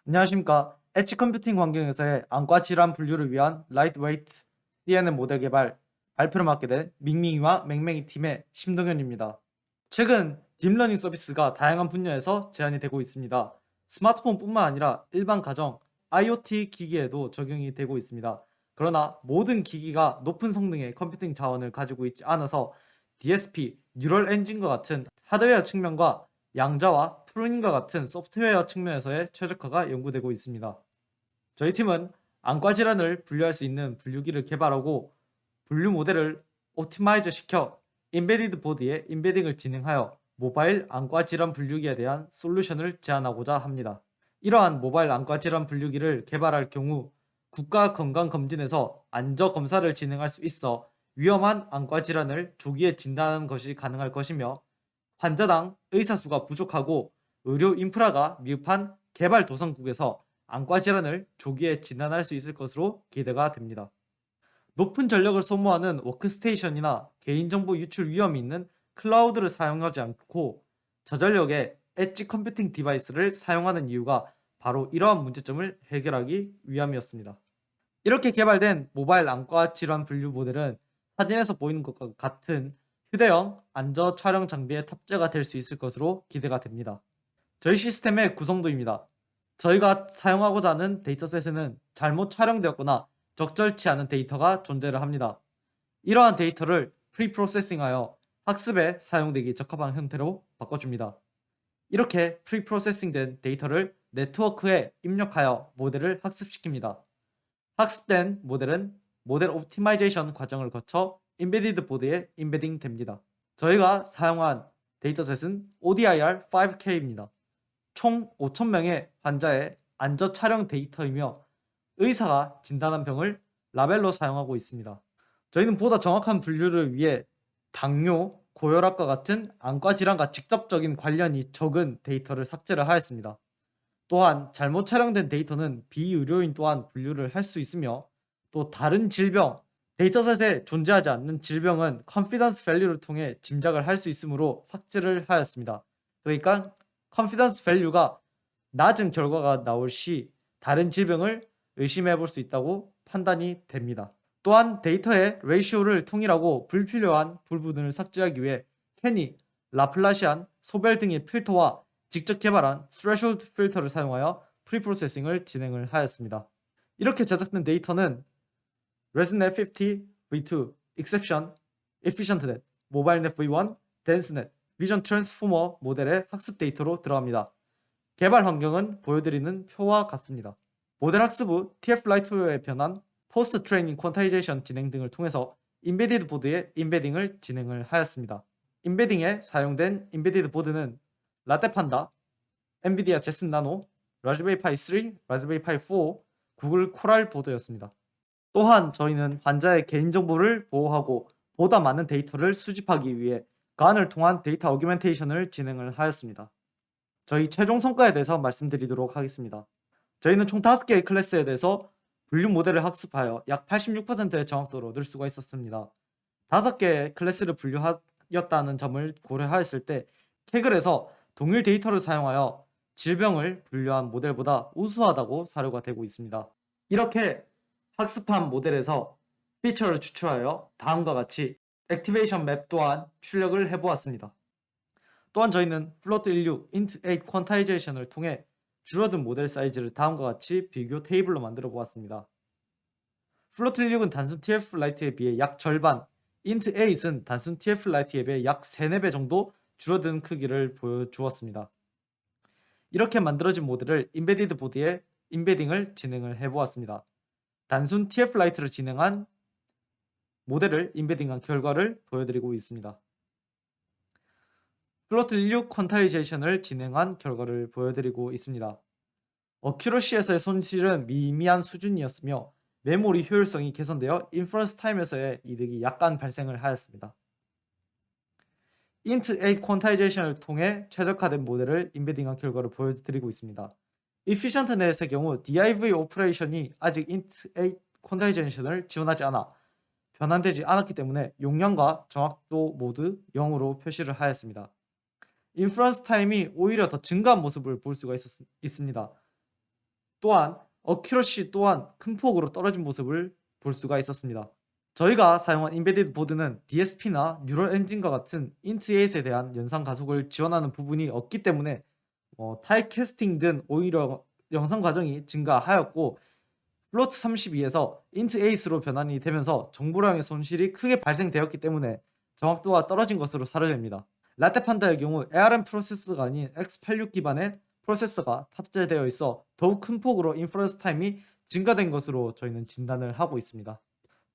안녕하십니까. 엣지 컴퓨팅 환경에서의 안과 질환 분류를 위한 라이트웨이트 CNN 모델 개발 발표를 맡게 된 밍밍이와 맹맹이 팀의 심동현입니다. 최근 딥러닝 서비스가 다양한 분야에서 제한이 되고 있습니다. 스마트폰뿐만 아니라 일반 가정, IoT 기기에도 적용이 되고 있습니다. 그러나 모든 기기가 높은 성능의 컴퓨팅 자원을 가지고 있지 않아서 DSP, 뉴럴 엔진과 같은 하드웨어 측면과 양자와 프루닝과 같은 소프트웨어 측면에서의 최적화가 연구되고 있습니다. 저희 팀은 안과 질환을 분류할 수 있는 분류기를 개발하고 분류 모델을 옵티마이저 시켜 인베디드 보드에 인베딩을 진행하여 모바일 안과 질환 분류기에 대한 솔루션을 제안하고자 합니다. 이러한 모바일 안과 질환 분류기를 개발할 경우 국가건강검진에서 안저 검사를 진행할 수 있어 위험한 안과 질환을 조기에 진단하는 것이 가능할 것이며 환자당 의사 수가 부족하고 의료 인프라가 미흡한 개발도상국에서 안과 질환을 조기에 진단할 수 있을 것으로 기대가 됩니다. 높은 전력을 소모하는 워크스테이션이나 개인정보 유출 위험이 있는 클라우드를 사용하지 않고 저전력의 엣지 컴퓨팅 디바이스를 사용하는 이유가 바로 이러한 문제점을 해결하기 위함이었습니다. 이렇게 개발된 모바일 안과 질환 분류 모델은 사진에서 보이는 것과 같은 휴대용 안저 촬영 장비에 탑재가 될 수 있을 것으로 기대가 됩니다. 저희 시스템의 구성도입니다. 저희가 사용하고자 하는 데이터셋에는 잘못 촬영되었거나 적절치 않은 데이터가 존재를 합니다. 이러한 데이터를 프리프로세싱하여 학습에 사용되기 적합한 형태로 바꿔줍니다. 이렇게 프리프로세싱된 데이터를 네트워크에 입력하여 모델을 학습시킵니다. 학습된 모델은 모델 옵티마이제이션 과정을 거쳐 인베디드 보드에 인베딩 됩니다. 저희가 사용한 데이터셋은 ODIR5K입니다. 총 5,000명의 환자의 안저 촬영 데이터이며 의사가 진단한 병을 라벨로 사용하고 있습니다. 저희는 보다 정확한 분류를 위해 당뇨, 고혈압과 같은 안과 질환과 직접적인 관련이 적은 데이터를 삭제를 하였습니다. 또한 잘못 촬영된 데이터는 비의료인 또한 분류를 할 수 있으며 또 다른 질병, 데이터셋에 존재하지 않는 질병은 컨피던스 밸류를 통해 짐작을 할 수 있으므로 삭제를 하였습니다. 그러니까 컨피던스 밸류가 낮은 결과가 나올 시 다른 질병을 의심해 볼 수 있다고 판단이 됩니다. 또한 데이터의 레이시오를 통일하고 불필요한 부분을 삭제하기 위해 캐니, 라플라시안, 소벨 등의 필터와 직접 개발한 threshold 필터를 사용하여 프리프로세싱을 진행을 하였습니다. 이렇게 제작된 데이터는 ResNet 50 v2, Exception, EfficientNet, MobileNet v1, DenseNet, Vision Transformer 모델의 학습 데이터로 들어갑니다. 개발 환경은 보여드리는 표와 같습니다. 모델 학습 후 TF-Lite의 변환, 포스트 트레이닝 퀀타이제이션 진행 등을 통해서 인베디드 보드의 인베딩을 진행을 하였습니다. 인베딩에 사용된 인베디드 보드는 라떼판다, 엔비디아 제슨 나노, 라즈베리 파이 3, 라즈베리 파이 4, 구글 코랄 보드였습니다. 또한 저희는 환자의 개인정보를 보호하고 보다 많은 데이터를 수집하기 위해 간을 통한 데이터 어규멘테이션을 진행을 하였습니다. 저희 최종 성과에 대해서 말씀드리도록 하겠습니다. 저희는 총 5개의 클래스에 대해서 분류 모델을 학습하여 약 86%의 정확도를 얻을 수가 있었습니다. 5개의 클래스를 분류하였다는 점을 고려하였을 때 케글에서 동일 데이터를 사용하여 질병을 분류한 모델보다 우수하다고 사료가 되고 있습니다. 이렇게 학습한 모델에서 피처를 추출하여 다음과 같이 액티베이션 맵 또한 출력을 해보았습니다. 또한 저희는 플로트 16, int 8 퀀타이제이션을 통해 줄어든 모델 사이즈를 다음과 같이 비교 테이블로 만들어 보았습니다. 플로트 16은 단순 TF-Lite에 비해 약 절반, int 8은 단순 TF-Lite에 비해 약 3, 4배 정도 줄어든 크기를 보여주었습니다. 이렇게 만들어진 모델을 인베디드 보드에 인베딩을 진행을 해보았습니다. 단순 TF-Lite를 진행한 모델을 인베딩한 결과를 보여드리고 있습니다. 플로트 16 퀀타이제이션을 진행한 결과를 보여드리고 있습니다. 어큐러시에서의 손실은 미미한 수준이었으며 메모리 효율성이 개선되어 인퍼런스 타임에서의 이득이 약간 발생을 하였습니다. int8 퀀타이제이션을 통해 최적화된 모델을 인베딩한 결과를 보여드리고 있습니다. EfficientNet의 경우 div 오퍼레이션이 아직 int8 퀀타이제이션을 지원하지 않아 변환되지 않았기 때문에 용량과 정확도 모두 0으로 표시를 하였습니다. 인퍼런스 타임이 오히려 더 증가한 모습을 볼 수가 있습니다. 또한 어큐러시 또한 큰 폭으로 떨어진 모습을 볼 수가 있었습니다. 저희가 사용한 인베디드 보드는 DSP나 뉴럴 엔진과 같은 인트8에 대한 연산 가속을 지원하는 부분이 없기 때문에 타입 캐스팅 등 오히려 영상 과정이 증가하였고 플로트 32에서 인트8로 변환이 되면서 정보량의 손실이 크게 발생되었기 때문에 정확도가 떨어진 것으로 사료됩니다. 라떼 판다의 경우 ARM 프로세서가 아닌 X86 기반의 프로세서가 탑재되어 있어 더욱 큰 폭으로 인퍼런스 타임이 증가된 것으로 저희는 진단을 하고 있습니다.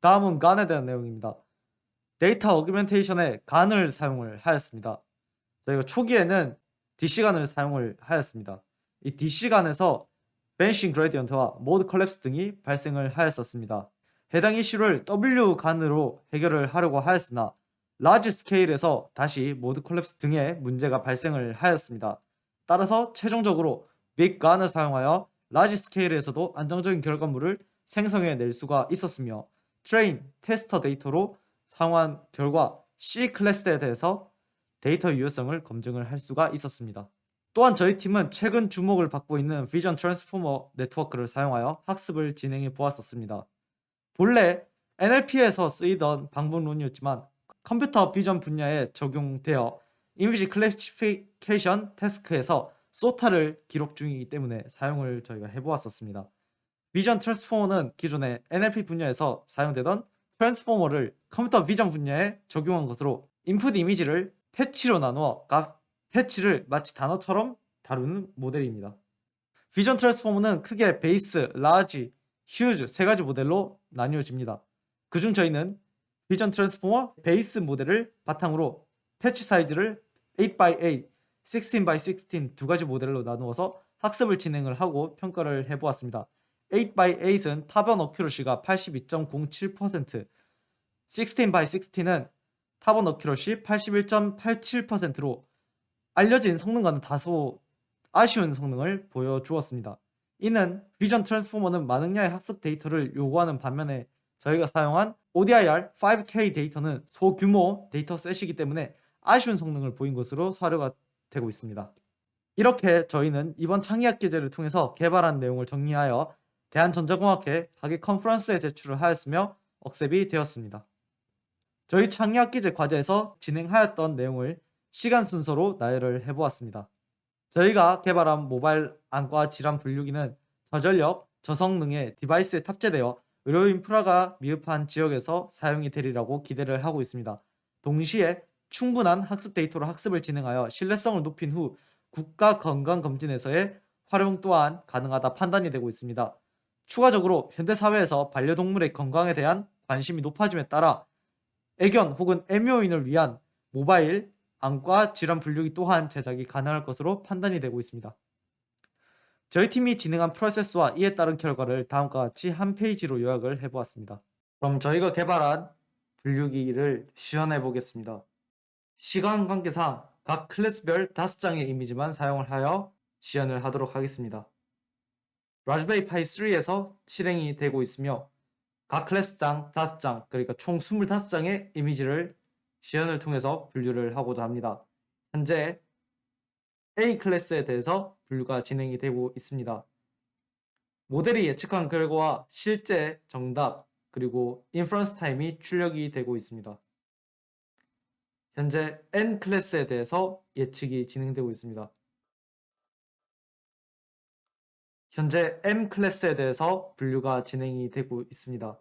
다음은 간에 대한 내용입니다. 데이터 어규멘테이션에 간을 사용을 하였습니다. 저희가 초기에는 DC간을 사용을 하였습니다. 이 DC간에서 베니싱 그레디언트와 모드 컬랩스 등이 발생을 하였었습니다. 해당 이슈를 W간으로 해결을 하려고 하였으나 라지 스케일에서 다시 모드 컬랩스 등의 문제가 발생을 하였습니다. 따라서 최종적으로 빅간을 사용하여 라지 스케일에서도 안정적인 결과물을 생성해낼 수가 있었으며 트레인, 테스터 데이터로 사용한 결과 C 클래스에 대해서 데이터 유효성을 검증을 할 수가 있었습니다. 또한 저희 팀은 최근 주목을 받고 있는 비전 트랜스포머 네트워크를 사용하여 학습을 진행해 보았었습니다. 본래 NLP에서 쓰이던 방법론이었지만 컴퓨터 비전 분야에 적용되어 이미지 클래시피케이션 태스크에서 소타를 기록 중이기 때문에 사용을 저희가 해보았었습니다. 비전 트랜스포머는 기존의 NLP 분야에서 사용되던 트랜스포머를 컴퓨터 비전 분야에 적용한 것으로 인풋 이미지를 패치로 나누어 각 패치를 마치 단어처럼 다루는 모델입니다. 비전 트랜스포머는 크게 베이스, 라지, 휴즈 세 가지 모델로 나뉘어집니다. 그중 저희는 비전 트랜스포머 베이스 모델을 바탕으로 패치 사이즈를 8x8, 16x16 두 가지 모델로 나누어서 학습을 진행을 하고 평가를 해보았습니다. 8x8은 타번 어큐러시가 82.07%, 16x16은 타번 어큐러시 81.87%로 알려진 성능과는 다소 아쉬운 성능을 보여주었습니다. 이는 비전 트랜스포머는 많은 양의 학습 데이터를 요구하는 반면에 저희가 사용한 ODIR 5K 데이터는 소규모 데이터셋이기 때문에 아쉬운 성능을 보인 것으로 사료가 되고 있습니다. 이렇게 저희는 이번 창의학 기제를 통해서 개발한 내용을 정리하여 대한전자공학회 학예 컨퍼런스에 제출을 하였으며 억셉이 되었습니다. 저희 창의학 기제 과제에서 진행하였던 내용을 시간 순서로 나열을 해보았습니다. 저희가 개발한 모바일 안과 질환 분류기는 저전력, 저성능의 디바이스에 탑재되어 의료 인프라가 미흡한 지역에서 사용이 되리라고 기대를 하고 있습니다. 동시에 충분한 학습 데이터로 학습을 진행하여 신뢰성을 높인 후 국가건강검진에서의 활용 또한 가능하다 판단이 되고 있습니다. 추가적으로 현대사회에서 반려동물의 건강에 대한 관심이 높아짐에 따라 애견 혹은 애묘인을 위한 모바일 안과 질환 분류기 또한 제작이 가능할 것으로 판단이 되고 있습니다. 저희 팀이 진행한 프로세스와 이에 따른 결과를 다음과 같이 한 페이지로 요약을 해보았습니다. 그럼 저희가 개발한 분류기를 시연해 보겠습니다. 시간 관계상 각 클래스별 5장의 이미지만 사용을 하여 시연을 하도록 하겠습니다. 라즈베리 파이 3에서 실행이 되고 있으며 각 클래스당 5장, 그러니까 총 25장의 이미지를 시연을 통해서 분류를 하고자 합니다. 현재 A 클래스에 대해서 분류가 진행이 되고 있습니다. 모델이 예측한 결과와 실제 정답, 그리고 인퍼런스 타임이 출력이 되고 있습니다. 현재 N 클래스에 대해서 예측이 진행되고 있습니다. 현재 M 클래스에 대해서 분류가 진행이 되고 있습니다.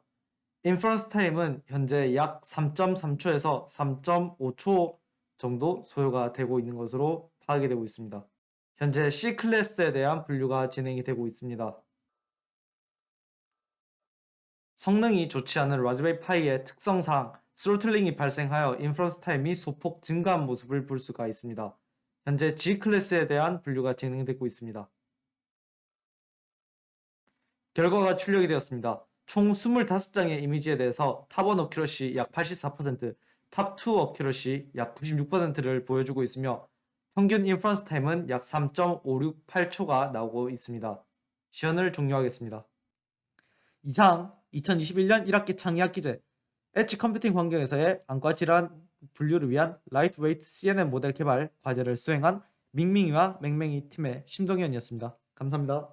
인퍼런스 타임은 현재 약 3.3초에서 3.5초 정도 소요가 되고 있는 것으로 파악이 되고 있습니다. 현재 C 클래스에 대한 분류가 진행이 되고 있습니다. 성능이 좋지 않은 라즈베리 파이의 특성상 스로틀링이 발생하여 인퍼런스 타임이 소폭 증가한 모습을 볼 수가 있습니다. 현재 G 클래스에 대한 분류가 진행되고 있습니다. 결과가 출력이 되었습니다. 총 25장의 이미지에 대해서 탑1 어큐러시 약 84%, 탑2 어큐러시 약 96%를 보여주고 있으며 평균 인퍼런스 타임은 약 3.568초가 나오고 있습니다. 시연을 종료하겠습니다. 이상 2021년 1학기 창의학 기제 엣지 컴퓨팅 환경에서의 안과 질환 분류를 위한 라이트웨이트 CNN 모델 개발 과제를 수행한 밍밍이와 맹맹이 팀의 심동현이었습니다. 감사합니다.